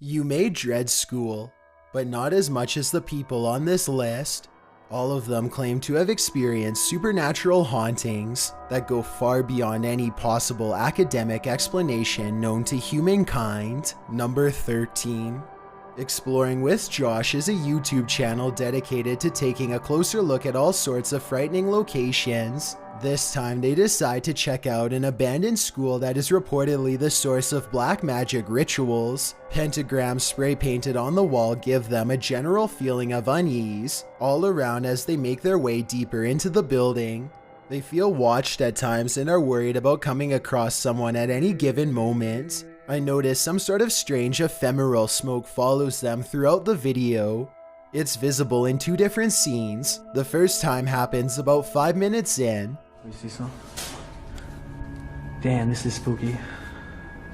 You may dread school, but not as much as the people on this list. All of them claim to have experienced supernatural hauntings that go far beyond any possible academic explanation known to humankind. Number 13. Exploring with Josh is a YouTube channel dedicated to taking a closer look at all sorts of frightening locations. This time they decide to check out an abandoned school that is reportedly the source of black magic rituals. Pentagrams spray painted on the wall give them a general feeling of unease all around as they make their way deeper into the building. They feel watched at times and are worried about coming across someone at any given moment. I notice some sort of strange ephemeral smoke follows them throughout the video. It's visible in two different scenes. The first time happens about 5 minutes in. We see some. Damn, this is spooky.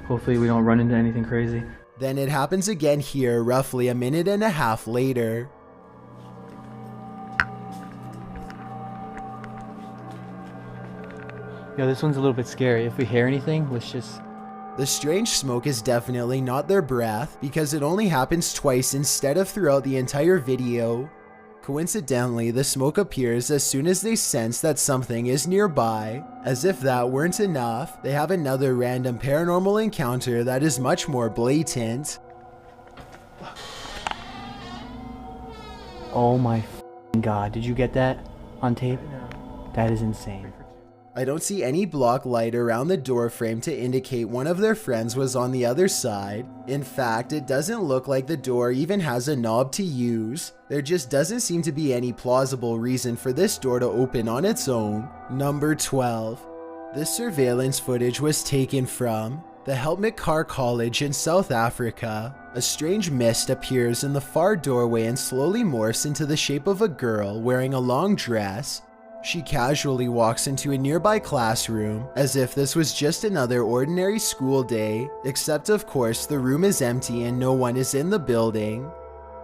Hopefully we don't run into anything crazy. Then it happens again here roughly a minute and a half later. Yo, this one's a little bit scary. If we hear anything, let's just... The strange smoke is definitely not their breath because it only happens twice instead of throughout the entire video. Coincidentally, the smoke appears as soon as they sense that something is nearby. As if that weren't enough, they have another random paranormal encounter that is much more blatant. Oh my god, did you get that on tape? That is insane. I don't see any block light around the door frame to indicate one of their friends was on the other side. In fact, it doesn't look like the door even has a knob to use. There just doesn't seem to be any plausible reason for this door to open on its own. Number 12. This surveillance footage was taken from the Helpmikar College in South Africa. A strange mist appears in the far doorway and slowly morphs into the shape of a girl wearing a long dress. She casually walks into a nearby classroom, as if this was just another ordinary school day, except of course the room is empty and no one is in the building.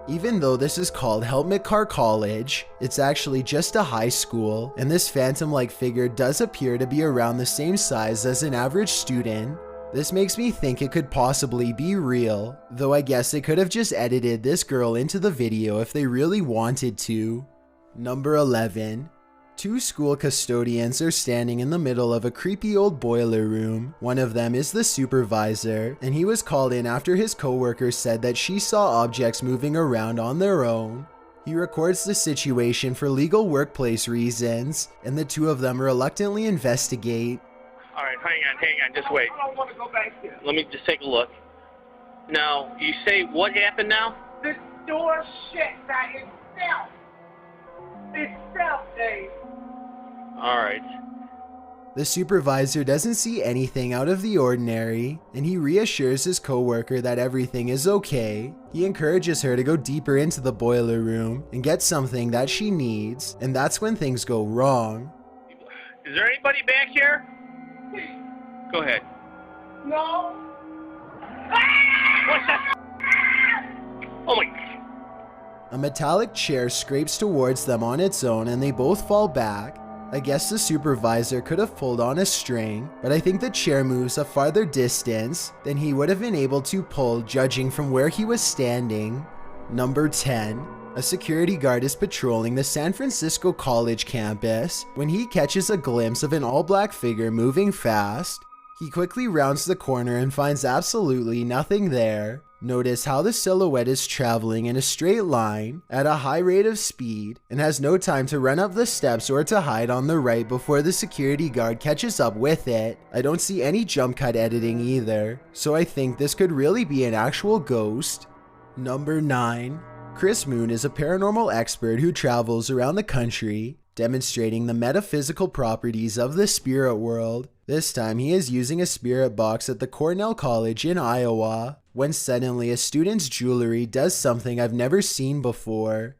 Even though this is called Helpmikar College, it's actually just a high school, and this phantom-like figure does appear to be around the same size as an average student. This makes me think it could possibly be real, though I guess they could have just edited this girl into the video if they really wanted to. Number 11. Two school custodians are standing in the middle of a creepy old boiler room. One of them is the supervisor, and he was called in after his coworker said that she saw objects moving around on their own. He records the situation for legal workplace reasons, and the two of them reluctantly investigate. Alright, hang on, just wait. I don't want to go back there. Let me just take a look. Now, you say what happened now? The door shut by itself. Itself, Dave. Alright. The supervisor doesn't see anything out of the ordinary, and he reassures his coworker that everything is okay. He encourages her to go deeper into the boiler room and get something that she needs, and that's when things go wrong. Is there anybody back here? Go ahead. No. What the? Oh my... A metallic chair scrapes towards them on its own and they both fall back. I guess the supervisor could have pulled on a string, but I think the chair moves a farther distance than he would have been able to pull judging from where he was standing. Number 10. A security guard is patrolling the San Francisco College campus when he catches a glimpse of an all-black figure moving fast. He quickly rounds the corner and finds absolutely nothing there. Notice how the silhouette is traveling in a straight line at a high rate of speed and has no time to run up the steps or to hide on the right before the security guard catches up with it. I don't see any jump cut editing either, so I think this could really be an actual ghost. Number 9. Chris Moon is a paranormal expert who travels around the country, demonstrating the metaphysical properties of the spirit world. This time he is using a spirit box at the Cornell College in Iowa, when suddenly a student's jewelry does something I've never seen before.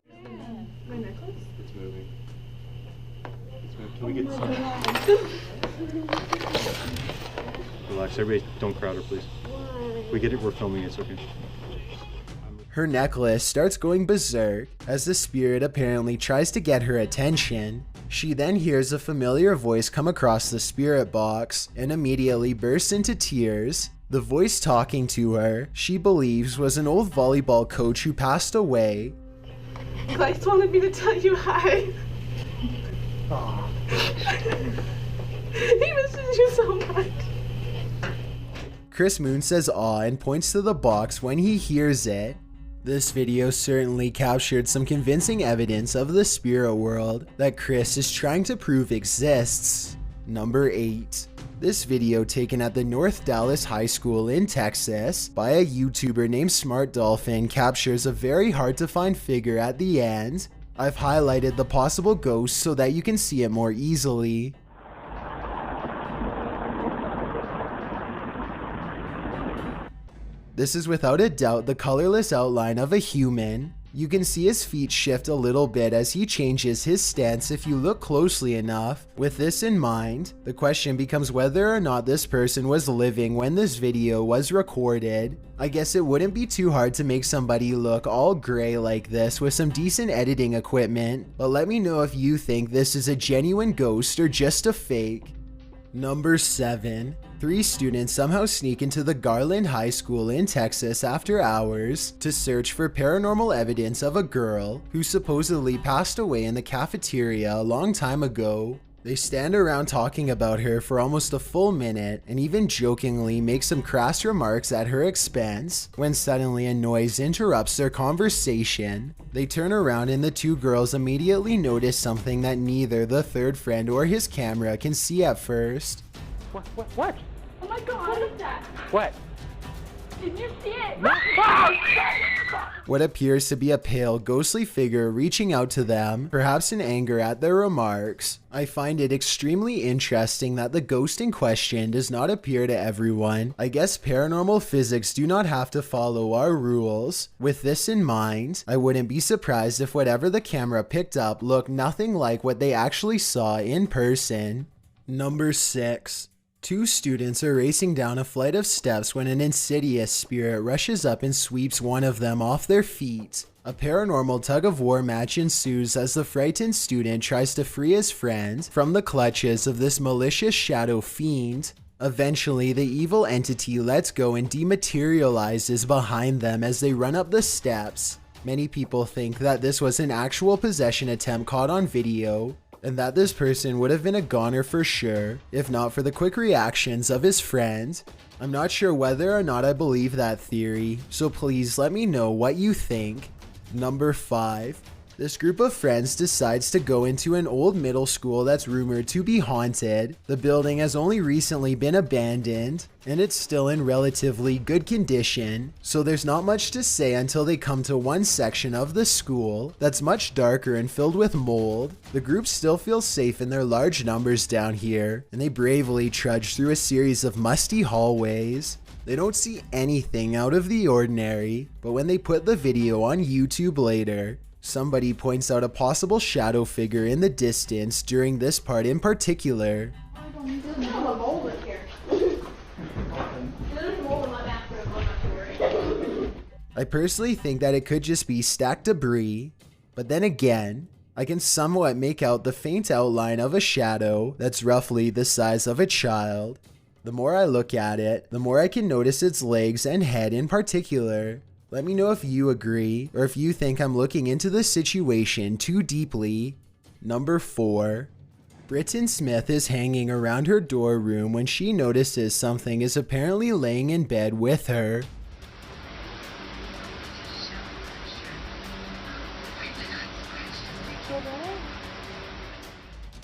My necklace? It's moving. Can we get some? Relax, everybody don't crowd her, please. We get it, we're filming it, it's okay. Her necklace starts going berserk as the spirit apparently tries to get her attention. She then hears a familiar voice come across the spirit box and immediately bursts into tears. The voice talking to her, she believes, was an old volleyball coach who passed away. I just wanted me to tell you hi. He misses you so much. Chris Moon says aw and points to the box when he hears it. This video certainly captured some convincing evidence of the spirit world that Chris is trying to prove exists. Number 8. This video taken at the North Dallas High School in Texas by a YouTuber named Smart Dolphin captures a very hard to find figure at the end. I've highlighted the possible ghost so that you can see it more easily. This is without a doubt the colorless outline of a human. You can see his feet shift a little bit as he changes his stance if you look closely enough. With this in mind, the question becomes whether or not this person was living when this video was recorded. I guess it wouldn't be too hard to make somebody look all gray like this with some decent editing equipment, but let me know if you think this is a genuine ghost or just a fake. Number 7. 3 students somehow sneak into the Garland High School in Texas after hours to search for paranormal evidence of a girl who supposedly passed away in the cafeteria a long time ago. They stand around talking about her for almost a full minute and even jokingly make some crass remarks at her expense when suddenly a noise interrupts their conversation. They turn around and the 2 girls immediately notice something that neither the third friend or his camera can see at first. What? Oh my god, what is that? What? Did you see it? What appears to be a pale, ghostly figure reaching out to them, perhaps in anger at their remarks. I find it extremely interesting that the ghost in question does not appear to everyone. I guess paranormal physics do not have to follow our rules. With this in mind, I wouldn't be surprised if whatever the camera picked up looked nothing like what they actually saw in person. Number 6. 2 students are racing down a flight of steps when an insidious spirit rushes up and sweeps one of them off their feet. A paranormal tug-of-war match ensues as the frightened student tries to free his friend from the clutches of this malicious shadow fiend. Eventually, the evil entity lets go and dematerializes behind them as they run up the steps. Many people think that this was an actual possession attempt caught on video, and that this person would have been a goner for sure, if not for the quick reactions of his friend. I'm not sure whether or not I believe that theory, so please let me know what you think. Number 5. This group of friends decides to go into an old middle school that's rumored to be haunted. The building has only recently been abandoned, and it's still in relatively good condition, so there's not much to say until they come to one section of the school that's much darker and filled with mold. The group still feels safe in their large numbers down here, and they bravely trudge through a series of musty hallways. They don't see anything out of the ordinary, but when they put the video on YouTube later, somebody points out a possible shadow figure in the distance during this part in particular. I personally think that it could just be stacked debris, but then again, I can somewhat make out the faint outline of a shadow that's roughly the size of a child. The more I look at it, the more I can notice its legs and head in particular. Let me know if you agree, or if you think I'm looking into the situation too deeply. Number 4. Britton Smith is hanging around her dorm room when she notices something is apparently laying in bed with her.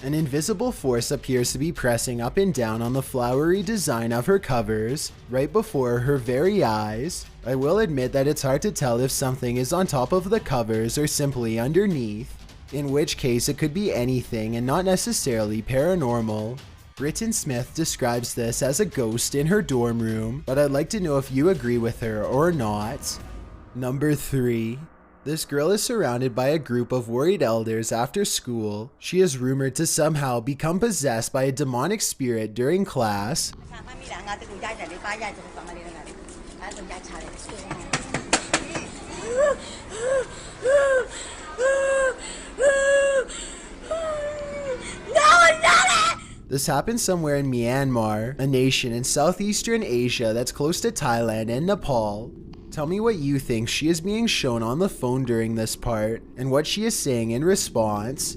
An invisible force appears to be pressing up and down on the flowery design of her covers, right before her very eyes. I will admit that it's hard to tell if something is on top of the covers or simply underneath, in which case it could be anything and not necessarily paranormal. Britton Smith describes this as a ghost in her dorm room, but I'd like to know if you agree with her or not. Number 3. This girl is surrounded by a group of worried elders after school. She is rumored to somehow become possessed by a demonic spirit during class. This happened somewhere in Myanmar, a nation in southeastern Asia that's close to Thailand and Nepal. Tell me what you think she is being shown on the phone during this part, and what she is saying in response.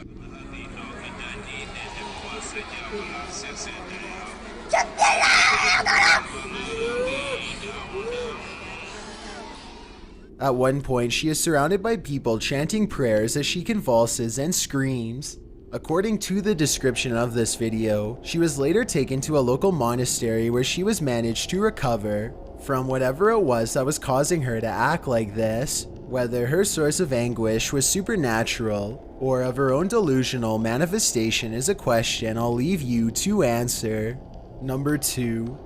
At one point, she is surrounded by people chanting prayers as she convulses and screams. According to the description of this video, she was later taken to a local monastery where she was managed to recover from whatever it was that was causing her to act like this. Whether her source of anguish was supernatural or of her own delusional manifestation is a question I'll leave you to answer. Number 2.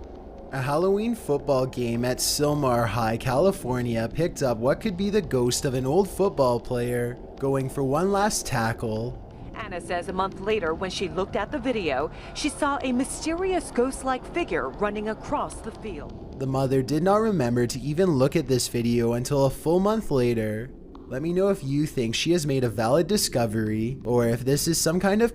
A Halloween football game at Silmar High, California picked up what could be the ghost of an old football player going for one last tackle. Anna says a month later, when she looked at the video, she saw a mysterious ghost-like figure running across the field. The mother did not remember to even look at this video until a full month later. Let me know if you think she has made a valid discovery, or if this is some kind of